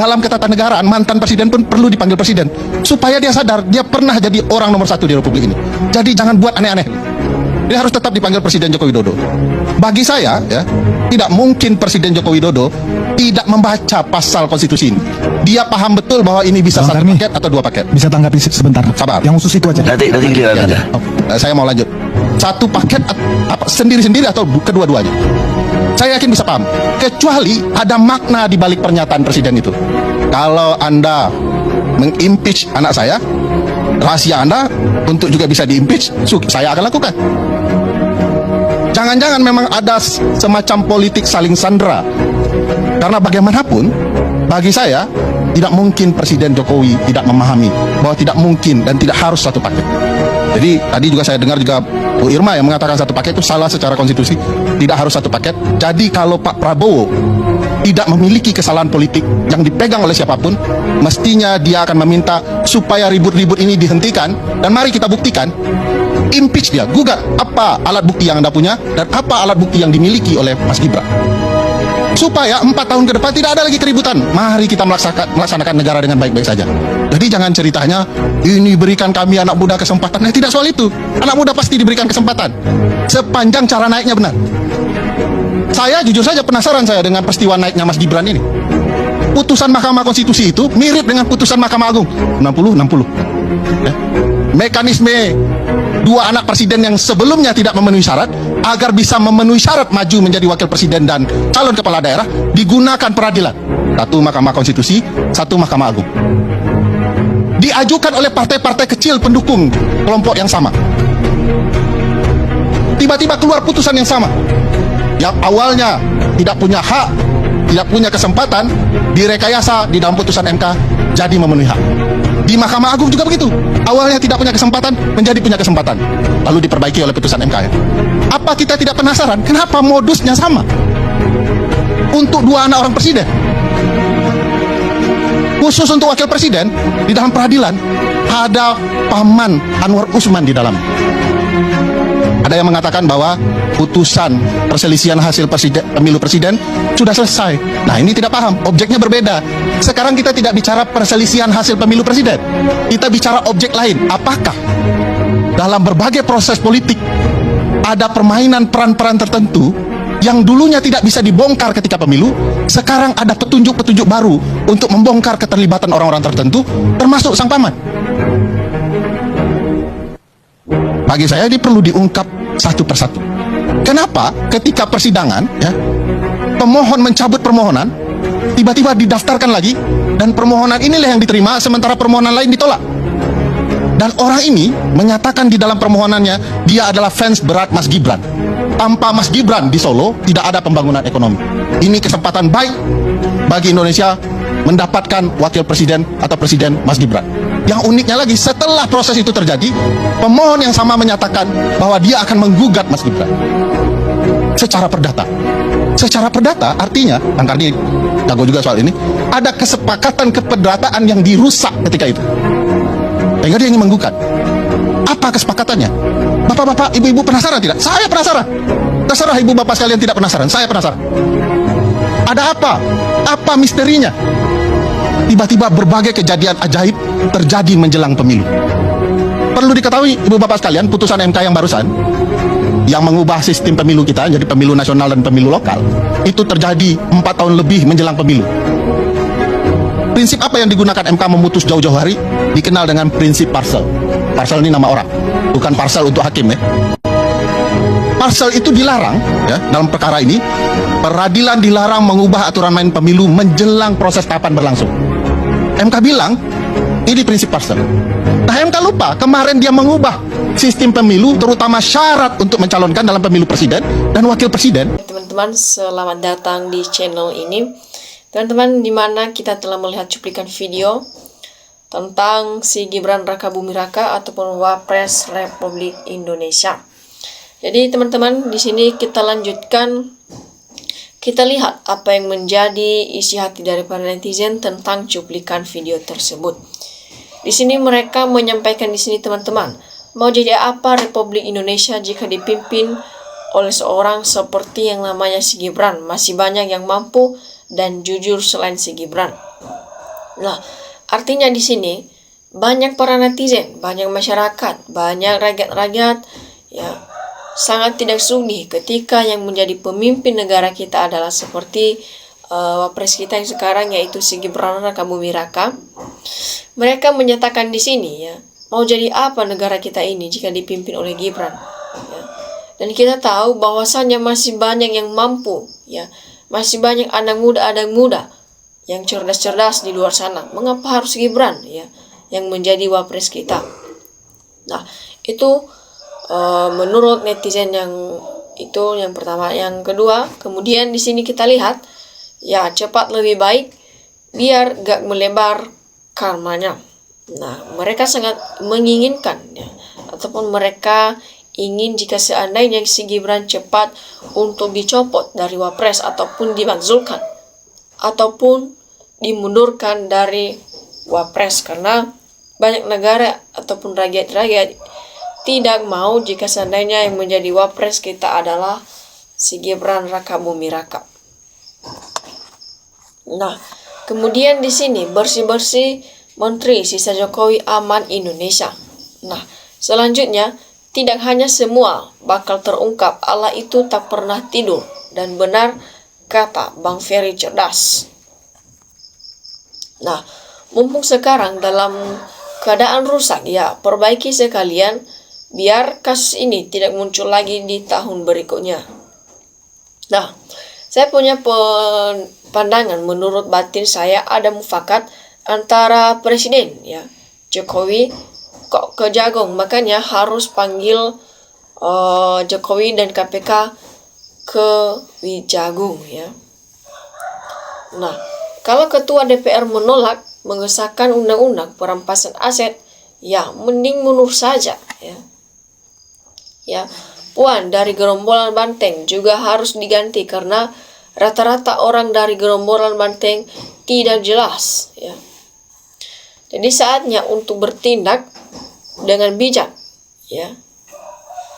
dalam ketatanegaraan mantan presiden pun perlu dipanggil presiden supaya dia sadar dia pernah jadi orang nomor satu di Republik ini. Jadi jangan buat aneh-aneh. Dia harus tetap dipanggil Presiden Joko Widodo. Bagi saya, ya, tidak mungkin Presiden Joko Widodo tidak membaca pasal konstitusi ini. Dia paham betul bahwa ini bisa satu paket atau dua paket. Bisa tanggapi sebentar. Sabar. Yang khusus itu aja. Nanti clear Anda. Saya mau lanjut. Satu paket apa sendiri-sendiri atau kedua-duanya? Saya yakin bisa paham. Kecuali ada makna di balik pernyataan presiden itu. Kalau Anda mengimpeach anak saya, rahasia Anda untuk juga bisa diimpeach, saya akan lakukan. Jangan-jangan memang ada semacam politik saling sandera. Karena bagaimanapun, bagi saya, tidak mungkin Presiden Jokowi tidak memahami bahwa tidak mungkin dan tidak harus satu paket. Jadi tadi juga saya dengar juga Bu Irma yang mengatakan satu paket itu salah secara konstitusi, tidak harus satu paket. Jadi kalau Pak Prabowo tidak memiliki kesalahan politik yang dipegang oleh siapapun, mestinya dia akan meminta supaya ribut-ribut ini dihentikan, dan mari kita buktikan, impeach dia, gugat apa alat bukti yang Anda punya dan apa alat bukti yang dimiliki oleh Mas Gibran, supaya 4 tahun ke depan tidak ada lagi keributan. Mari kita melaksanakan negara dengan baik-baik saja. Jadi jangan ceritanya ini berikan kami anak muda kesempatan. Tidak soal itu. Anak muda pasti diberikan kesempatan sepanjang cara naiknya benar. Saya jujur saja penasaran saya dengan peristiwa naiknya Mas Gibran ini. Putusan Mahkamah Konstitusi itu mirip dengan putusan Mahkamah Agung 60-60. Mekanisme dua anak presiden yang sebelumnya tidak memenuhi syarat agar bisa memenuhi syarat maju menjadi wakil presiden dan calon kepala daerah digunakan peradilan. Satu Mahkamah Konstitusi, satu Mahkamah Agung. Diajukan oleh partai-partai kecil pendukung kelompok yang sama. Tiba-tiba keluar putusan yang sama. Yang awalnya tidak punya hak, tidak punya kesempatan, direkayasa di dalam putusan MK jadi memenuhi hak. Di Mahkamah Agung juga begitu. Awalnya tidak punya kesempatan, menjadi punya kesempatan. Lalu diperbaiki oleh putusan MK. Apa kita tidak penasaran? Kenapa modusnya sama? Untuk dua anak orang presiden. Khusus untuk wakil presiden, di dalam peradilan, ada paman Anwar Usman di dalam. Ada yang mengatakan bahwa putusan perselisihan hasil pemilu presiden sudah selesai. Nah, ini tidak paham, objeknya berbeda. Sekarang kita tidak bicara perselisihan hasil pemilu presiden, kita bicara objek lain. Apakah dalam berbagai proses politik ada permainan peran-peran tertentu yang dulunya tidak bisa dibongkar ketika pemilu, sekarang ada petunjuk-petunjuk baru untuk membongkar keterlibatan orang-orang tertentu, termasuk sang paman. Bagi saya ini perlu diungkap satu persatu. Kenapa ketika persidangan, ya, pemohon mencabut permohonan, tiba-tiba didaftarkan lagi, dan permohonan inilah yang diterima, sementara permohonan lain ditolak. Dan orang ini menyatakan di dalam permohonannya, dia adalah fans berat Mas Gibran. Tanpa Mas Gibran di Solo, tidak ada pembangunan ekonomi. Ini kesempatan baik bagi Indonesia mendapatkan wakil presiden atau presiden Mas Gibran. Yang uniknya lagi, setelah proses itu terjadi, pemohon yang sama menyatakan bahwa dia akan menggugat Mas Gibran secara perdata. Secara perdata artinya, Kang Karni jago juga soal ini, ada kesepakatan keperdataan yang dirusak ketika itu, sehingga dia ingin menggugat. Apa kesepakatannya? Bapak-bapak, ibu-ibu penasaran tidak? Saya penasaran. Terserah ibu bapak sekalian tidak penasaran, saya penasaran. Ada apa? Apa misterinya? Tiba-tiba berbagai kejadian ajaib terjadi menjelang pemilu. Perlu diketahui ibu bapak sekalian, putusan MK yang barusan yang mengubah sistem pemilu kita jadi pemilu nasional dan pemilu lokal itu terjadi 4 tahun lebih menjelang pemilu. Prinsip apa yang digunakan MK memutus jauh-jauh hari? Dikenal dengan prinsip parsel. Parsel ini nama orang, bukan parsel untuk hakim, ya. Parsel itu dilarang, ya, dalam perkara ini. Peradilan dilarang mengubah aturan main pemilu menjelang proses tahapan berlangsung. MK bilang ini prinsip parsel. Nah, MK lupa kemarin dia mengubah sistem pemilu, terutama syarat untuk mencalonkan dalam pemilu presiden dan wakil presiden. Teman-teman, selamat datang di channel ini. Teman-teman, dimana kita telah melihat cuplikan video tentang si Gibran Rakabuming Raka ataupun Wapres Republik Indonesia. Jadi teman-teman, di sini kita lanjutkan, kita lihat apa yang menjadi isi hati dari para netizen tentang cuplikan video tersebut. Di sini mereka menyampaikan di sini teman-teman, mau jadi apa Republik Indonesia jika dipimpin oleh seorang seperti yang namanya si Gibran? Masih banyak yang mampu dan jujur selain si Gibran. Nah, artinya di sini banyak para netizen, banyak masyarakat, banyak rakyat-rakyat ya sangat tidak sudi ketika yang menjadi pemimpin negara kita adalah seperti wapres kita yang sekarang, yaitu si Gibran Rakabuming Raka. Mereka menyatakan di sini ya, mau jadi apa negara kita ini jika dipimpin oleh Gibran ya. Dan kita tahu bahwasannya masih banyak yang mampu ya, masih banyak anak muda yang cerdas-cerdas di luar sana. Mengapa harus Gibran ya yang menjadi wapres kita? Nah, itu menurut netizen yang itu yang pertama. Yang kedua, kemudian di sini kita lihat ya, cepat lebih baik biar gak melebar karmanya. Nah, mereka sangat menginginkan ya, ataupun mereka ingin jika seandainya si Gibran cepat untuk dicopot dari wapres ataupun dimakzulkan ataupun dimundurkan dari wapres, karena banyak negara ataupun rakyat-rakyat tidak mau jika seandainya yang menjadi wapres kita adalah si Gibran Rakabuming Raka. Nah, kemudian di sini bersih-bersih Menteri sisa Jokowi aman Indonesia. Nah, selanjutnya tidak hanya semua bakal terungkap, Allah itu tak pernah tidur, dan benar kata Bang Ferry cerdas. Nah, mumpung sekarang dalam keadaan rusak ya, perbaiki sekalian biar kasus ini tidak muncul lagi di tahun berikutnya. Nah, saya punya pandangan, menurut batin saya ada mufakat antara Presiden ya Jokowi kok kejagong, makanya harus panggil Jokowi dan KPK ke Wijagung ya. Nah, kalau Ketua DPR menolak mengesahkan undang-undang perampasan aset, ya mending mundur saja ya. Ya, Puan dari gerombolan Banteng juga harus diganti karena rata-rata orang dari gerombolan Banteng tidak jelas ya. Jadi saatnya untuk bertindak dengan bijak ya.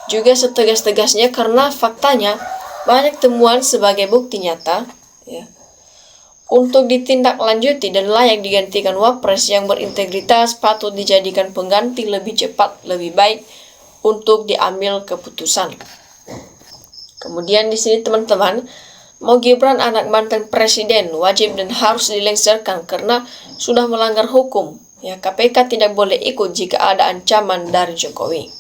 Juga setegas-tegasnya, karena faktanya banyak temuan sebagai bukti nyata ya, untuk ditindaklanjuti dan layak digantikan wapres yang berintegritas patut dijadikan pengganti lebih cepat, lebih baik untuk diambil keputusan. Kemudian di sini teman-teman, mau Gibran anak mantan presiden wajib dan harus dilengsarkan karena sudah melanggar hukum. Ya, KPK tidak boleh ikut jika ada ancaman dari Jokowi.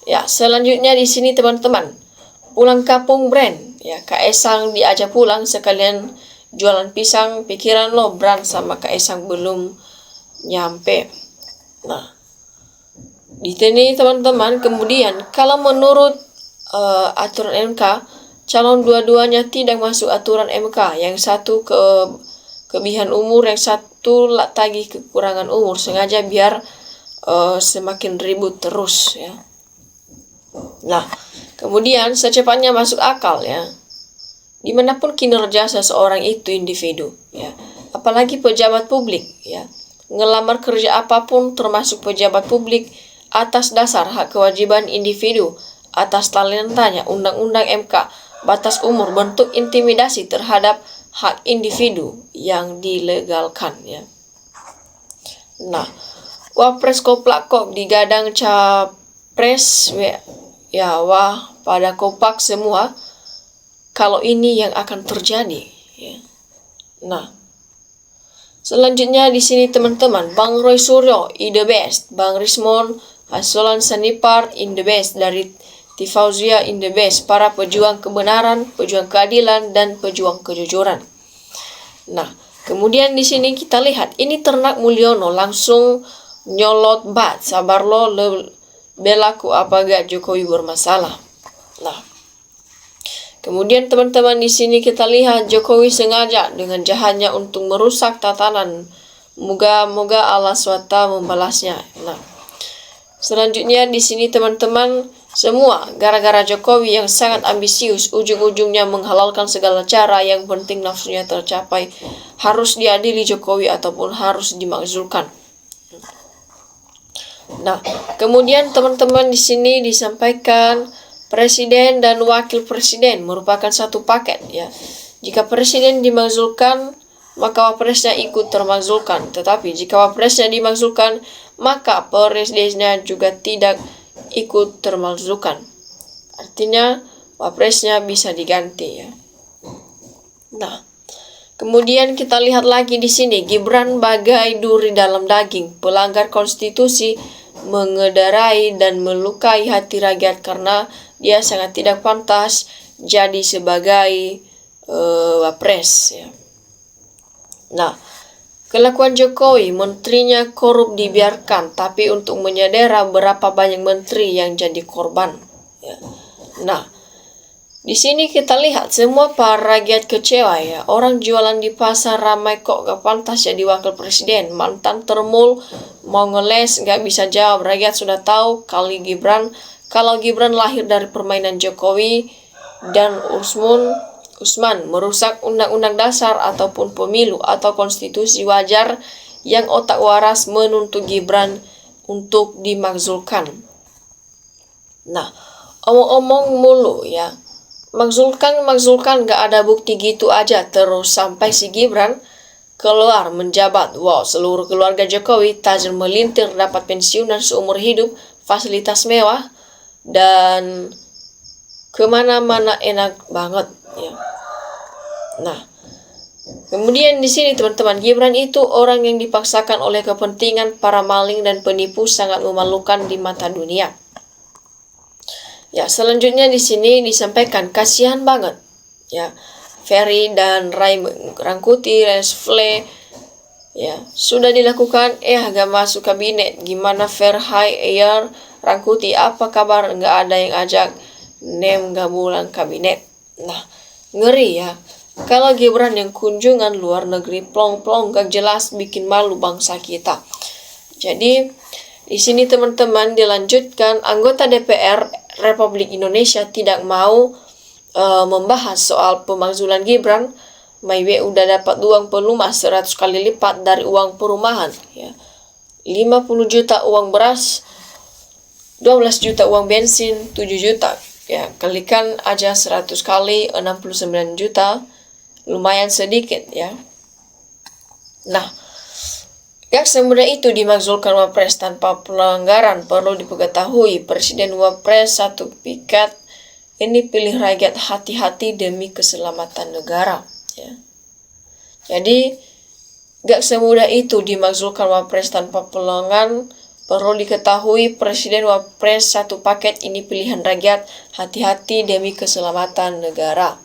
Ya, selanjutnya di sini teman-teman, pulang kampung brand. Ya, Kaesang diajak pulang sekalian jualan pisang. Pikiran lo brand sama Kaesang belum nyampe. Nah, di sini teman-teman, kemudian kalau menurut aturan MK, calon dua-duanya tidak masuk aturan MK. Yang satu kelebihan umur, yang satu tagih kekurangan umur, sengaja biar semakin ribut terus ya. Nah, kemudian secepatnya masuk akal ya. Dimanapun kinerja seseorang itu individu ya, apalagi pejabat publik ya, ngelamar kerja apapun termasuk pejabat publik atas dasar hak kewajiban individu, atas talentanya, undang-undang MK, batas umur, bentuk intimidasi terhadap hak individu yang dilegalkan ya. Nah, wapres koplak kok digadang capres ya, wah pada kompak semua kalau ini yang akan terjadi ya. Nah, selanjutnya di sini teman-teman, Bang Roy Suryo in the best, Bang Rismon Hasolan Sanipar in the best, dari Tifauzia in the best, para pejuang kebenaran, pejuang keadilan, dan pejuang kejujuran. Nah, kemudian di sini kita lihat ini Ternak Mulyono langsung nyolot bat, sabar lo belaku apa gak Jokowi bermasalah. Nah, kemudian teman-teman di sini kita lihat Jokowi sengaja dengan jahatnya untuk merusak tatanan. Moga-moga Allah SWT membalasnya. Nah, selanjutnya di sini teman-teman, semua gara-gara Jokowi yang sangat ambisius, ujung-ujungnya menghalalkan segala cara, yang penting nafsunya tercapai. Harus diadili Jokowi ataupun harus dimakzulkan. Nah, kemudian teman-teman di sini disampaikan presiden dan wakil presiden merupakan satu paket ya. Jika presiden dimakzulkan, maka wapresnya ikut termakzulkan. Tetapi jika wapresnya dimakzulkan, maka presidennya juga tidak ikut termakzulkan. Artinya wapresnya bisa diganti ya. Nah, kemudian kita lihat lagi di sini, Gibran bagai duri dalam daging, pelanggar konstitusi, mengendarai dan melukai hati rakyat karena dia sangat tidak pantas jadi sebagai wapres ya. Nah, kelakuan Jokowi, menterinya korup dibiarkan, tapi untuk menyadera berapa banyak menteri yang jadi korban ya. Nah, di sini kita lihat semua para rakyat kecewa ya. Orang jualan di pasar ramai kok gak pantas jadi wakil presiden. Mantan termul mau ngeles gak bisa jawab. Rakyat sudah tahu kalau Gibran lahir dari permainan Jokowi dan Usman merusak undang-undang dasar ataupun pemilu atau konstitusi, wajar yang otak waras menuntut Gibran untuk dimakzulkan. Nah, omong-omong mulu ya. Makzulkan gak ada bukti gitu aja terus sampai si Gibran keluar menjabat. Wow, seluruh keluarga Jokowi tajir melintir dapat pensiunan seumur hidup, fasilitas mewah, dan kemana-mana enak banget ya. Nah, kemudian di sini teman-teman, Gibran itu orang yang dipaksakan oleh kepentingan para maling dan penipu, sangat memalukan di mata dunia. Ya, selanjutnya di sini disampaikan kasihan banget ya. Ferry dan Ray Rangkuti, Resfle ya, sudah dilakukan gak masuk kabinet. Gimana Air Rangkuti, apa kabar? Gak ada yang ajak Nem gabungan kabinet. Nah, ngeri ya. Kalau Gibran yang kunjungan luar negeri plong-plong gak jelas, bikin malu bangsa kita. Jadi di sini teman-teman dilanjutkan, anggota DPR Republik Indonesia tidak mau membahas soal pemakzulan Gibran. Maybe udah dapat uang pelumas 100 kali lipat dari uang perumahan ya. 50 juta uang beras, 12 juta uang bensin, 7 juta ya. Kalikan aja 100 kali 69 juta, lumayan sedikit ya. Nah, gak semudah itu dimakzulkan wapres tanpa pelanggaran. Perlu diketahui, presiden wapres satu piket, ini pilih rakyat, hati-hati demi keselamatan negara ya. Jadi gak semudah itu dimakzulkan wapres tanpa pelanggaran. Perlu diketahui, presiden wapres satu paket, ini pilihan rakyat, hati-hati demi keselamatan negara.